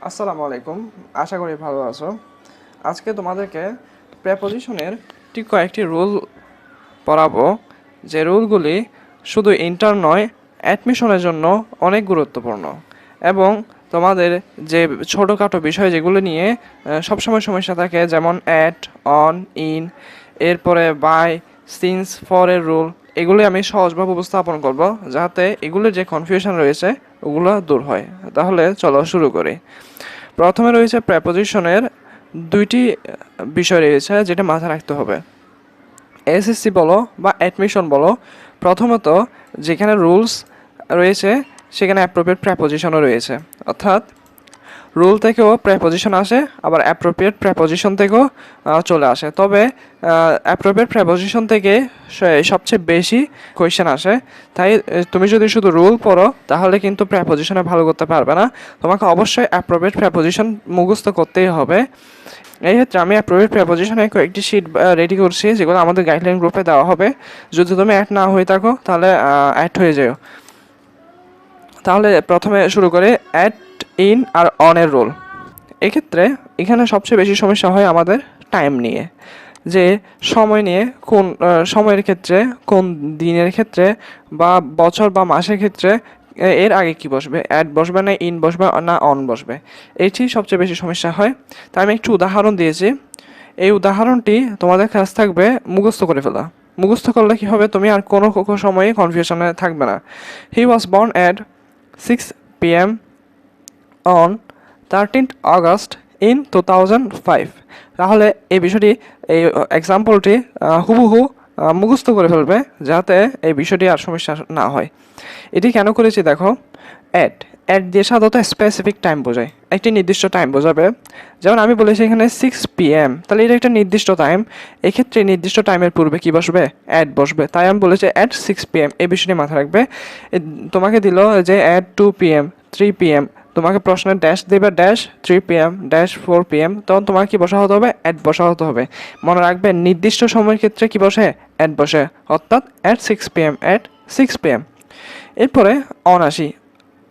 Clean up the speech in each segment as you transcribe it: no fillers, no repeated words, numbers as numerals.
আসসালামু আলাইকুম, আশা করি ভালো আছো। আজকে তোমাদেরকে প্রেপোজিশনের ঠিক কয়েকটি রুল পড়াবো, যে রুলগুলি শুধু ইন্টার নয়, অ্যাডমিশনের জন্য অনেক গুরুত্বপূর্ণ এবং তোমাদের যে ছোটোখাটো বিষয় যেগুলো নিয়ে সবসময় সমস্যা থাকে, যেমন অ্যাট, অন, ইন, এরপরে বাই, সিন্স, ফরের রুল, এগুলি আমি সহজভাবে উপস্থাপন করব যাতে এগুলোর যে কনফিউশন রয়েছে ওগুলো দূর হয়। তাহলে চলো শুরু করি। প্রথমে রয়েছে প্রেপোজিশনের দুইটি বিষয় রয়েছে যেটা মাথায় রাখতে হবে। এসএসসি বলো বা অ্যাডমিশন বলো, প্রথমত যেখানে রুলস রয়েছে সেখানে অ্যাপ্রোপ্রিয়েট প্রেপোজিশনও রয়েছে, অর্থাৎ রুল থেকেও প্রেপোজিশন আসে, আবার অ্যাপ্রোপ্রিয়েট প্রেপোজিশন থেকেও চলে আসে। তবে অ্যাপ্রোপ্রিয়েট প্রেপোজিশন থেকে সবচেয়ে বেশি কোয়েশ্চেন আসে। তাই তুমি যদি শুধু রুল পড়ো তাহলে কিন্তু প্রেপোজিশনে ভালো করতে পারবে না, তোমাকে অবশ্যই অ্যাপ্রোপ্রিয়েট প্রেপোজিশন মুখস্থ করতেই হবে। এই ক্ষেত্রে আমি অ্যাপ্রোপ্রিয়েট প্রেপোজিশনে কয়েকটি শিট রেডি করছি, যেগুলো আমাদের গাইডলাইন গ্রুপে দেওয়া হবে। যদি তুমি অ্যাড না হয়ে থাকো তাহলে অ্যাড হয়ে যাও। তাহলে প্রথমে শুরু করে অ্যাট, ইন আর অনের রোল। এক্ষেত্রে এখানে সবচেয়ে বেশি সমস্যা হয় আমাদের টাইম নিয়ে, যে সময় নিয়ে, কোন সময়ের ক্ষেত্রে, কোন দিনের ক্ষেত্রে বা বছর বা মাসের ক্ষেত্রে এর আগে কি বসবে, অ্যাড বসবে না ইন বসবে না অন বসবে, এটি সবচেয়ে বেশি সমস্যা হয়। তাই আমি একটু উদাহরণ দিয়েছি। এই উদাহরণটি তোমাদের কাছ থাকবে মুখস্থ করে ফেলা। মুখস্থ করলে কি হবে, তুমি আর কোনো সময়ে কনফিউশনে থাকবে না। He was born at 6 p.m. on 13th August in 2005। তাহলে এই বিষয়টি, এই এক্সাম্পলটি হুবহু মুখস্থ করে ফেলবে যাতে এই বিষয়টি আর সমস্যা না হয়। এটি কেন করেছি দেখো। অ্যাট অ্যাট দিয়ে সাধারণত স্পেসিফিক টাইম বোঝায়, একটি নির্দিষ্ট টাইম বোঝাবে। যেমন আমি বলেছি এখানে 6 p.m, তাহলে এটা একটা নির্দিষ্ট টাইম। এক্ষেত্রে নির্দিষ্ট টাইমের পূর্বে কি বসবে, অ্যাট বসবে। তাই আমি বলেছি অ্যাট 6 p.m, এই বিষয়টি মাথায় রাখবে। তোমাকে দিল যে অ্যাট 2 p.m, 3 p.m, তোমাকে প্রশ্নের ড্যাশ দেবে, ড্যাশ 3 p.m, ড্যাশ 4 p.m, তখন তোমাকে কি বসা হতে হবে, অ্যাট বসা হতে হবে। মনে রাখবে নির্দিষ্ট সময়ের ক্ষেত্রে কি বসে, অ্যাট বসে, অর্থাৎ অ্যাট 6 p.m, অ্যাট 6 p.m। এরপরে অন আসি।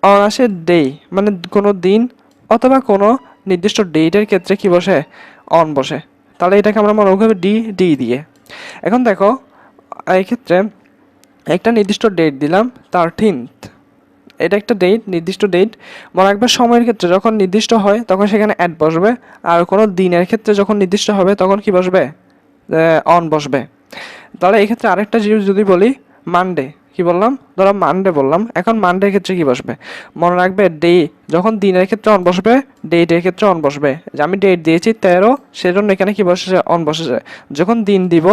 অন আসে ডে, মানে কোনো দিন অথবা কোনো নির্দিষ্ট ডেটের ক্ষেত্রে কি বসে, অন বসে। তাহলে এটাকে আমরা মনে করব ডি ডি দিয়ে। এখন দেখো এই ক্ষেত্রে একটা নির্দিষ্ট ডেট দিলাম 13th, এটা একটা ডেট, নির্দিষ্ট ডেট। মনে রাখবে সময়ের ক্ষেত্রে যখন নির্দিষ্ট হয় তখন সেখানে অ্যাট বসবে, আর কোনো দিনের ক্ষেত্রে যখন নির্দিষ্ট হবে তখন কি বসবে, অন বসবে। তাহলে এই ক্ষেত্রে আরেকটা জিনিস যদি বলি, মানডে, কি বললাম, ধরো মানডে বললাম, এখন মানডের ক্ষেত্রে কি বসবে, মনে রাখবে ডে, যখন দিনের ক্ষেত্রে অন বসবে, ডেটের ক্ষেত্রে অন বসবে। যে আমি ডেট দিয়েছি 13, সেজন্য এখানে কি বসেছে, অন বসেছে। যখন দিন দিব,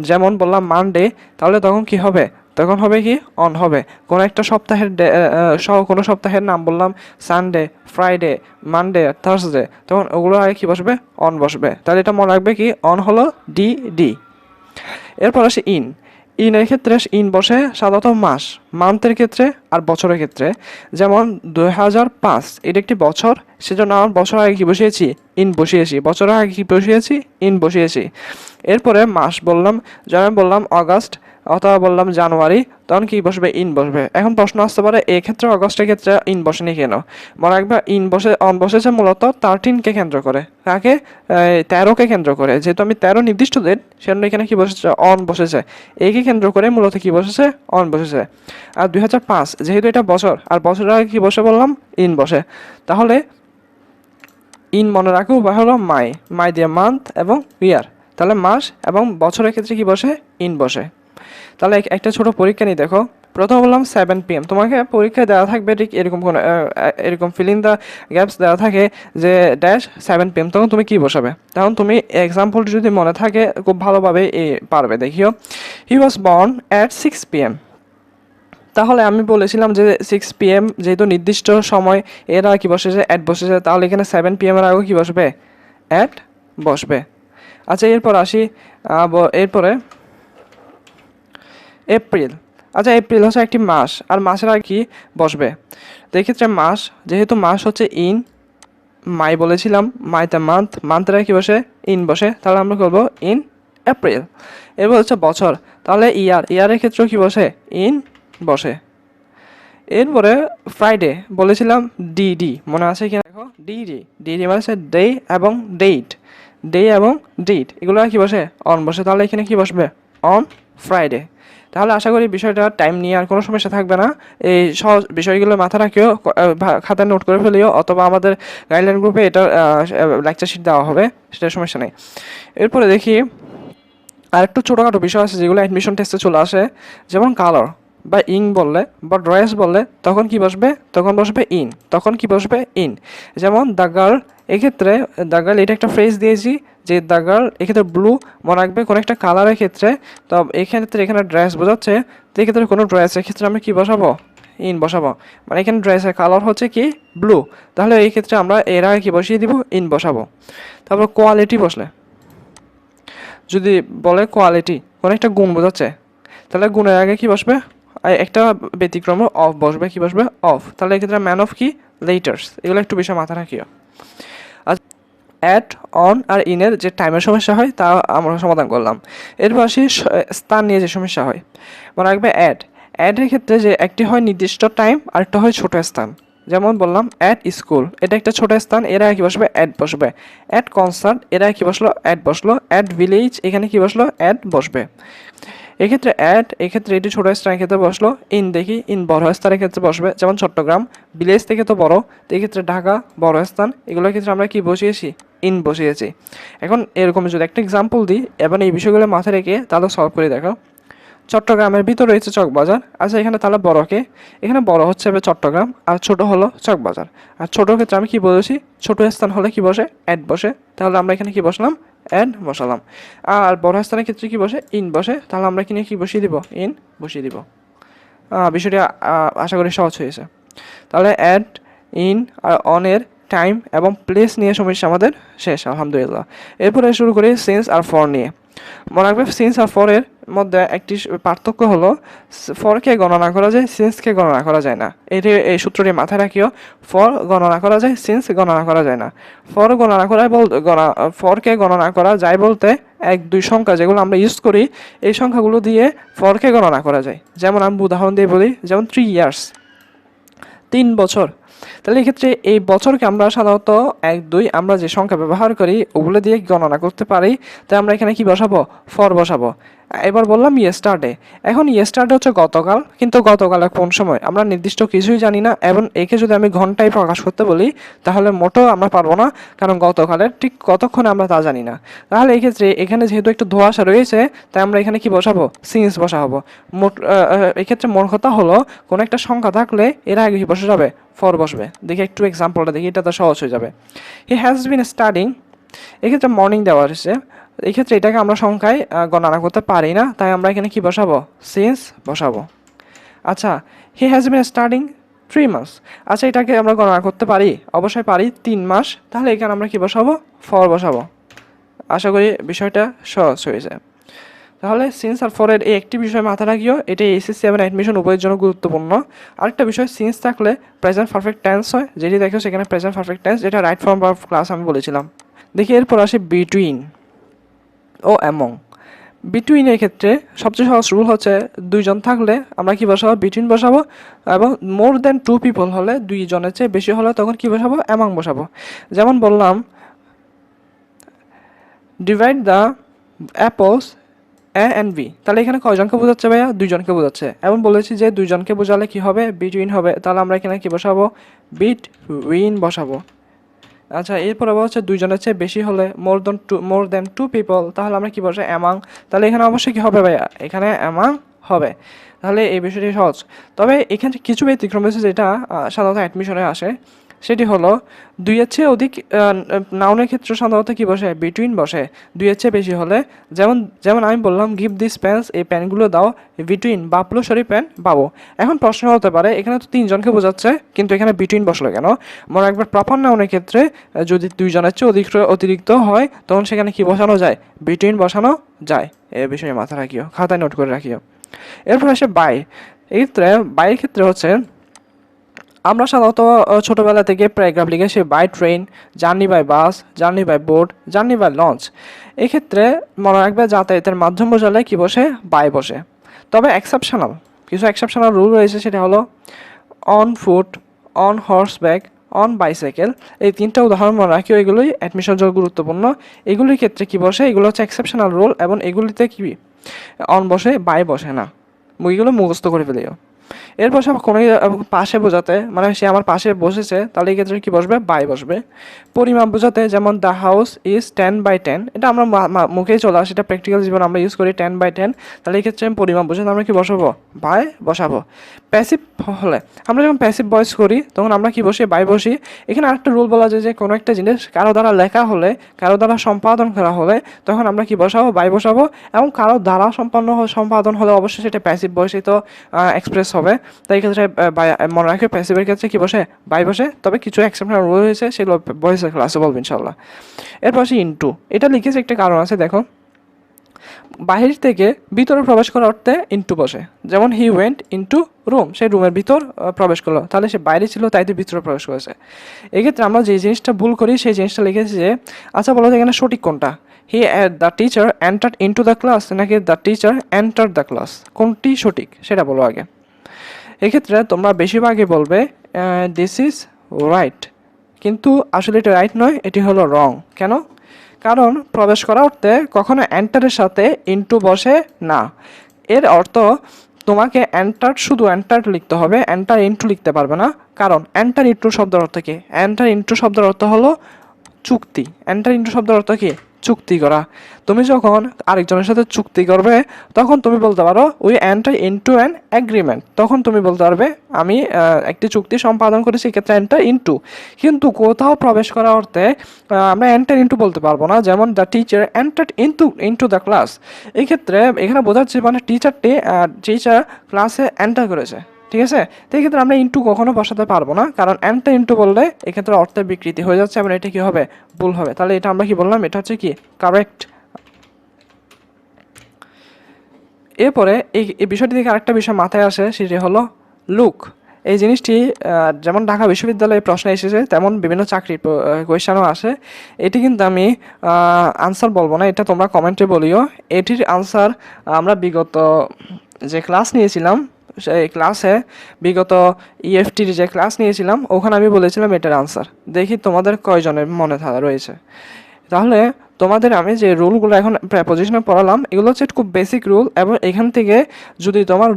যেমন বললাম মানডে, তাহলে তখন কি হবে, তখন হবে কি, অন হবে। কোনো একটা সপ্তাহের কোনো সপ্তাহের নাম বললাম, সানডে, ফ্রাইডে, মানডে, থার্সডে, তখন ওগুলো আগে কি বসবে, অন বসবে। তাহলে এটা মনে রাখবে কি, অন হলো ডি ডি। এরপর আসে ইন। ইনের ক্ষেত্রে ইন বসে সাধারণত মাস, মান্থের ক্ষেত্রে আর বছরের ক্ষেত্রে। যেমন 2005, এটা একটি বছর, সেজন্য আমার বছর আগে কি বসিয়েছি, ইন বসিয়েছি। বছরের আগে কি বসিয়েছি, ইন বসিয়েছি। এরপরে মাস বললাম, যেমন বললাম অগাস্ট অথবা বললাম জানুয়ারি, তখন কি বসবে, ইন বসবে। এখন প্রশ্ন আসতে পারে এক্ষেত্রে অগস্টের ক্ষেত্রে ইন বসেনি কেন। মনে রাখবে ইন বসে, অন বসেছে মূলত 13কে কেন্দ্র করে, কাকে, 13কে কেন্দ্র করে। যেহেতু আমি 13 নির্দিষ্ট ডেট, সেজন্য এখানে কি বসেছে, অন বসেছে। একে কেন্দ্র করে মূলত কি বসেছে, অন বসেছে। আর 2005 যেহেতু এটা বছর, আর বছরের আগে কি বসে বললাম, ইন বসে। তাহলে ইন মনে রাখো উপায় হলো মাই, মাই দিয়ে মান্থ এবং ইয়ার। তাহলে মাস এবং বছরের ক্ষেত্রে কি বসে, ইন বসে। তাহলে একটা ছোট পরীক্ষা নিয়ে দেখো। প্রথম বললাম 7 p.m, তোমাকে পরীক্ষায় দেওয়া থাকবে ঠিক এরকম কোনো এরকম ফিলিং দ্য গ্যাপস দেওয়া থাকে যে ড্যাশ 7 p.m, তখন তুমি কি বসাবে। তখন তুমি এক্সাম্পলটি যদি মনে থাকে খুব ভালোভাবে পারবে। দেখিও, হি ওয়াজ বর্ন অ্যাট 6 p.m, তাহলে আমি বলেছিলাম যে 6 p.m যেহেতু নির্দিষ্ট সময়, এর আগে কি বসেছে, অ্যাট বসেছে। তাহলে এখানে 7 p.m এর আগে কি বসবে, অ্যাট বসবে। আচ্ছা এরপর আসি, এরপরে এপ্রিল। আচ্ছা এপ্রিল হচ্ছে একটি মাস, আর মাসের আগে কি বসবে। তো এক্ষেত্রে মাস, যেহেতু মাস হচ্ছে ইন, মাই বলেছিলাম, মাইতে মান্থ, মান্থের আগে কি বসে, ইন বসে। তাহলে আমরা করবো ইন এপ্রিল। এরপর হচ্ছে বছর, তাহলে ইয়ার, ইয়ারের ক্ষেত্রেও কি বসে, ইন বসে। এরপরে ফ্রাইডে বলেছিলাম ডি ডি, মনে আছে কি দেখো, ডিডি, ডিডি মানে হচ্ছে ডে এবং ডেট, ডে এবং ডেট এগুলো কি বসে? অন বসে। তাহলে এখানে কি বসবে? On Friday. তাহলে আশা করি বিষয়টা টাইম নিয়ে আর কোনো সমস্যা থাকবে না। এই সহজ বিষয়গুলো মাথা রাখিও, খাতায় নোট করে ফেলিও, অথবা আমাদের গাইডলাইন গ্রুপে এটা লেকচার শিট দেওয়া হবে, সেটা সমস্যা নেই। এরপরে দেখি আর একটু ছোটোখাটো বিষয় আছে যেগুলো অ্যাডমিশন টেস্টে চলে আসে, যেমন কালার বা ইং বললে বা ড্রেস বললে তখন কি বসবে? তখন বসবে ইন। তখন কি বসবে? ইন। যেমন দ্য গার্ল, এক্ষেত্রে দ্য গার্ল এটা একটা ফ্রেজ দিয়েছি যে দ্য গার্ল, এক্ষেত্রে ব্লু মনে রাখবে কোনো একটা কালারের ক্ষেত্রে। তো এক্ষেত্রে এখানে ড্রেস বোঝাচ্ছে, তো এক্ষেত্রে কোনো ড্রেসের ক্ষেত্রে আমরা কি বসাবো? ইন বসাবো। মানে এখানে ড্রেসের কালার হচ্ছে কি? ব্লু। তাহলে এই ক্ষেত্রে আমরা এর আগে কি বসিয়ে দিব? ইন বসাবো। তারপর কোয়ালিটি বসলে, যদি বলে কোয়ালিটি কোনো একটা গুণ বোঝাচ্ছে, তাহলে গুণের আগে কি বসবে? একটা ব্যতিক্রম অফ বসবে। কি বসবে? অফ। তাহলে এক্ষেত্রে ম্যান অফ কি? লেটার্স। এগুলো একটু বিষয় মাথা রাখিও। আর অ্যাট, অন আর ইনের যে টাইমের সমস্যা হয় তা আমরা সমাধান করলাম। এরপর আসি স্থান নিয়ে যে সমস্যা হয়। মনে রাখবে অ্যাড, অ্যাডের ক্ষেত্রে যে একটি হয় নির্দিষ্ট টাইম, আরেকটা হয় ছোট স্থান। যেমন বললাম অ্যাট স্কুল, এটা একটা ছোট স্থান, এরা কি বসবে? অ্যাড বসবে। অ্যাট কনসার্ট, এরা কি বসলো? অ্যাড বসলো। অ্যাট ভিলেজ, এখানে কি বসলো? অ্যাড বসবে। এক্ষেত্রে অ্যাট, এক্ষেত্রে এটি ছোট স্থানের ক্ষেত্রে বসলো। ইন দেখি, ইন বড় স্থানের ক্ষেত্রে বসবে, যেমন চট্টগ্রাম। ভিলেজ থেকে তো বড়, তো এক্ষেত্রে ঢাকা বড় স্থান। এগুলোর ক্ষেত্রে আমরা কি বসিয়েছি? ইন বসিয়েছি। এখন এরকম যদি একটা এক্সাম্পল দিই এবং এই বিষয়গুলো মাথায় রেখে তাহলে সলভ করে দেখো। চট্টগ্রামের ভিতরে রয়েছে চকবাজার। আচ্ছা, এখানে তাহলে বড়কে, এখানে বড় হচ্ছে চট্টগ্রাম আর ছোট হলো চকবাজার। আর ছোটোর ক্ষেত্রে আমি কি বলেছি? ছোট স্থান হলে কি বসে? অ্যাড বসে। তাহলে আমরা এখানে কি বসলাম? অ্যাড বসালাম। আর বড় স্থানের ক্ষেত্রে কি বসে? ইন বসে। তাহলে আমরা এখানে কি বসিয়ে দিব? ইন বসিয়ে দিব। বিষয়টি আশা করি সহজ হয়েছে। তাহলে অ্যাড, ইন আর অনের টাইম এবং প্লেস নিয়ে সমস্যা আমাদের শেষ, আলহামদুলিল্লাহ। এরপরে শুরু করি সিন্স আর ফর নিয়ে। মনে রাখবে সিন্স আর ফরের মধ্যে একটি পার্থক্য হলো ফরকে গণনা করা যায়, সিন্সকে গণনা করা যায় না। এই সূত্রটি মাথায় রাখিও। ফর গণনা করা যায়, সিন্স গণনা করা যায় না। ফর গণনা করা ফরকে গণনা করা যায় বলতে এক দুই সংখ্যা যেগুলো আমরা ইউজ করি, এই সংখ্যাগুলো দিয়ে ফরকে গণনা করা যায়। যেমন আমি উদাহরণ দিয়ে বলি, যেমন 3 ইয়ার্স, 3 বছর। তাহলে এক্ষেত্রে এই বছরকে আমরা সাধারণত 1 2 আমরা যে সংখ্যা ব্যবহার করি ওগুলো দিয়ে গণনা করতে পারি। তাই আমরা এখানে কি বসাবো? ফর বসাবো। এবার বললাম ইয়েস্টারডে। এখন ইয়েস্টারডে হচ্ছে গতকাল, কিন্তু গতকালে কোন সময় আমরা নির্দিষ্ট কিছুই জানি না, এবং একে যদি আমি ঘন্টায় প্রকাশ করতে বলি তাহলে মোটেও আমরা পারবো না, কারণ গতকালের ঠিক কতক্ষণে আমরা তা জানি না। তাহলে এক্ষেত্রে এখানে যেহেতু একটু ধোঁয়াশা রয়েছে, তাই আমরা এখানে কি বসাবো? সিন্স বসাবো। এক্ষেত্রে মোট কথা হলো কোনো একটা সংখ্যা থাকলে এর আগে কি বসে যাবে? ফর বসবে। দেখি একটু এক্সাম্পলটা দেখি, এটা তো সহজ হয়ে যাবে। হি হ্যাজ বিন স্টাডিং, এক্ষেত্রে মর্নিং দেওয়া হয়েছে, এক্ষেত্রে এটাকে আমরা সংখ্যায় গণনা করতে পারি না, তাই আমরা এখানে কি বসাবো? সিন্স বসাবো। আচ্ছা, হি হ্যাজ বিন স্টাডিং 3 মাস, আচ্ছা এটাকে আমরা গণনা করতে পারি? অবশ্যই পারি, 3 মাস। তাহলে এখানে আমরা কি বসাবো? ফর বসাবো। আশা করি বিষয়টা সহজ হয়েছে। তাহলে সিন্স আর ফরের এই একটি বিষয় মাথা রাখিও, এটি এসএসসি এবং অ্যাডমিশন উভয়ের জন্য গুরুত্বপূর্ণ। আরেকটা বিষয়, সিন্স থাকলে প্রেজেন্ট পারফেক্ট টেন্স হয়, যেটি দেখো সেখানে প্রেজেন্ট পারফেক্ট টেন্স, যেটা রাইট ফর্ম অফ ক্লাস আমি বলেছিলাম। দেখি এরপর আসি বিটুইন ও অ্যামং। বিটুইনের ক্ষেত্রে সবচেয়ে সহজ রুল হচ্ছে দুইজন থাকলে আমরা কি বসাবো? বিটুইন বসাবো। এবং মোর দেন 2 পিপল হলে, দুইজনের চেয়ে বেশি হলে তখন কি বসাবো? অ্যামং বসাবো। যেমন বললাম divide the apples A and B, তাহলে এখানে কয়জনকে বোঝাচ্ছে ভাইয়া? দুইজনকে বোঝাচ্ছে। এবং বলেছি যে দুইজনকে বোঝালে কি হবে? বিটুইন হবে। তাহলে আমরা এখানে কি বসাবো? বিটউইন বসাবো। আচ্ছা, এরপর আবার হচ্ছে দুইজনের চেয়ে বেশি হলে মোর দেন টু পিপল, তাহলে আমরা কি বসাই? অ্যামাং। তাহলে এখানে অবশ্যই কি হবে ভাইয়া? এখানে অ্যামাং হবে। তাহলে এই বিষয়টি সহজ। তবে এখানে কিছু ব্যতিক্রম রয়েছে যেটা সাধারণত অ্যাডমিশনে আসে। সেটি হলো দুইয়ের চেয়ে অধিক নাউনের ক্ষেত্রে সাধারণত কি বসে? বিটুইন বসে। দুইয়ের চেয়ে বেশি হলে, যেমন যেমন আমি বললাম গিভ দিস প্যান্স, এই প্যান্টগুলো দাও। বিটুইন বাবলু সরি প্যান্ট বাবু। এখন প্রশ্ন হতে পারে এখানে তো 3 জনকে বোঝাচ্ছে, কিন্তু এখানে বিটুইন বসলো কেন? মনে একবার প্রপার নাউনের ক্ষেত্রে যদি 2 জনের চেয়ে অতিরিক্ত হয় তখন সেখানে কি বসানো যায়? বিটুইন বসানো যায়। এই বিষয়ে মাথা রাখিও, খাতায় নোট করে রাখিও। এরপর আসে বাই। এক্ষেত্রে বাইয়ের ক্ষেত্রে হচ্ছে আমরা সাধারণত ছোটোবেলা থেকে প্যারাগ্রাফ লিখে সে by train, journey by bus, journey by boat, journey by launch. এক্ষেত্রে মনে রাখবে যাতায়াতের মাধ্যম বোঝালে কি বসে? বাই বসে। তবে কিছু এক্সেপশনাল রুল রয়েছে, সেটা হলো on foot, on horseback, on bicycle, এই 3টা উদাহরণ মনে রাখি, এগুলোই অ্যাডমিশন জন্য গুরুত্বপূর্ণ। এগুলির ক্ষেত্রে কি বসে, এগুলো হচ্ছে এক্সেপশনাল রুল, এবং এগুলিতে কি অন বসে, বাই বসে না। এগুলো মুখস্থ করে ফেলিও। এরপর সব কোনো পাশে বোঝাতে, মানে সে আমার পাশে বসেছে, তাহলে এই ক্ষেত্রে কি বসবে, বাই বসবে। পরিমাপ বোঝাতে, যেমন দ্য হাউস ইজ 10/10, এটা আমরা মুখেই চলে আসে, এটা প্র্যাকটিক্যাল জীবন আমরা ইউজ করি 10/10, তাহলে এই ক্ষেত্রে পরিমাপ বোঝাতে আমরা কি বসাবো, বাই বসাবো। প্যাসিভ হলে, আমরা যখন প্যাসিভ ভয়েস করি তখন আমরা কি বসি, বাই বসি। এখানে আরেকটা রুল বলা যায় যে কোনো একটা জিনিস কারো দ্বারা লেখা হলে, কারো দ্বারা সম্পাদন করা হলে তখন আমরা কি বসাবো, বাই বসাবো, এবং কারো দ্বারা সম্পাদন হলে অবশ্যই সেটা প্যাসিভ ভয়েসই তো এক্সপ্রেস হবে। তাই ক্ষেত্রে মনে রাখবে প্যাসিভের ক্ষেত্রে কি বসে, বাই বসে। তবে কিছু এক্সেপশনাল রুল হয়েছে, সেগুলো ভয়েসের ক্লাসে বলবো ইনশাল্লাহ। এরপর আসি ইনটু, এটা লিখেছে একটা কারণ আছে, দেখো বাহির থেকে ভিতরে প্রবেশ করার অর্থে ইনটু বসে। যেমন হি ওয়েন্ট ইনটু রুম, সে রুমের ভিতর প্রবেশ করলো, তাহলে সে বাইরে ছিল তাই তো ভিতরে প্রবেশ করেছে। এক্ষেত্রে আমরা যে জিনিসটা ভুল করি সেই জিনিসটা লিখেছি যে, আচ্ছা বলো তো এখানে সঠিক কোনটা, the teacher entered into the class, নাকি the teacher entered the class, কোনটি সঠিক সেটা বলো আগে। এক্ষেত্রে তোমরা বেশিরভাগই বলবে দিস ইজ রাইট, কিন্তু আসলে এটা রাইট নয়, এটি হলো রং। কেন? কারণ প্রবেশ করা অর্থে কখনো এন্টারের সাথে ইনটু বসে না। এর অর্থ তোমাকে এন্টার, শুধু এন্টার লিখতে হবে, এন্টার ইনটু লিখতে পারবে না। কারণ এন্টার ইনটু শব্দের অর্থ কি, এন্টার ইনটু শব্দের অর্থ হলো চুক্তি। এন্টার ইনটু শব্দের অর্থ কি, চুক্তি করা। তুমি যখন আরেকজনের সাথে চুক্তি করবে তখন তুমি বলতে পারো we enter into an agreement, তখন তুমি বলতে পারবে আমি একটি চুক্তি সম্পাদন করেছি, এক্ষেত্রে এন্টার ইনটু। কিন্তু কোথাও প্রবেশ করা অর্থে আমরা এন্টার ইনটু বলতে পারবো না। যেমন the teacher enter into the class, এই ক্ষেত্রে এখানে বোঝাচ্ছে মানে টিচার ক্লাসে এন্টার করেছে, ঠিক আছে। তো এই ক্ষেত্রে আমরা ইনটু কখনো বসাতে পারবো না, কারণ এন্টার ইনটু বললে এক্ষেত্রে অর্থের বিকৃতি হয়ে যাচ্ছে, এবং এটা কি হবে, ভুল হবে। তাহলে এটা আমরা কি বললাম, এটা হচ্ছে কি কারেক্ট। এরপরে এই বিষয়টি থেকে আরেকটা বিষয় মাথায় আসে, সেটি হলো লুক। এই জিনিসটি যেমন ঢাকা বিশ্ববিদ্যালয়ে প্রশ্ন এসেছে, তেমন বিভিন্ন চাকরির কোয়েশ্চানও আসে। এটি কিন্তু আমি আনসার বলবো না, এটা তোমরা কমেন্টে বলিও। এটির আনসার আমরা বিগত যে ক্লাস নিয়েছিলাম, সেই ক্লাসে বিগত ইএফটির যে ক্লাস নিয়েছিলাম ওখানে আমি বলেছিলাম এটার আনসার। দেখি তোমাদের কয়জনের মনে রয়েছে। তাহলে তোমাদের আমি যে রুলগুলো এখন প্রেপোজিশনে পড়ালাম, এগুলো হচ্ছে খুব বেসিক রুল, এবং এখান থেকে যদি তোমার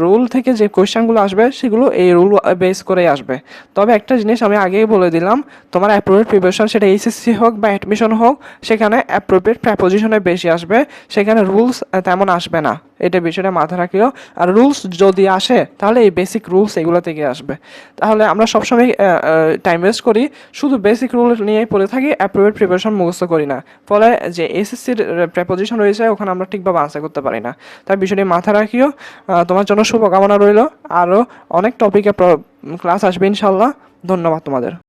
রুল থেকে যে কোয়েশ্চেনগুলো আসবে সেগুলো এই রুল বেস করেই আসবে। তবে একটা জিনিস আমি আগেই বলে দিলাম, তোমার অ্যাপ্রোপ্রিয়েট প্রিপারেশন, সেটা এইচএসসি হোক বা অ্যাডমিশন হোক, সেখানে অ্যাপ্রোপ্রিয়েট প্রেপোজিশনে বেশি আসবে, সেখানে রুলস তেমন আসবে না, এটা বিষয়টা মাথায় রাখিও। আর রুলস যদি আসে তাহলে এই বেসিক রুলস এগুলো থেকে আসবে। তাহলে আমরা সবসময় টাইম ওয়েস্ট করি, শুধু বেসিক রুল নিয়েই পড়ে থাকি, অ্যাপ্রোপ্রিয়েট প্রিপারেশন মুখস্থ করি না, ফলে যে এসএসসির প্রেপোজিশন রয়েছে ওখানে আমরা ঠিকভাবে আনসার করতে পারি না। তাই বিষয়টি মাথায় রাখিও। তোমার জন্য শুভকামনা রইল, আরও অনেক টপিকে ক্লাস আসবে ইনশাল্লাহ। ধন্যবাদ তোমাদের।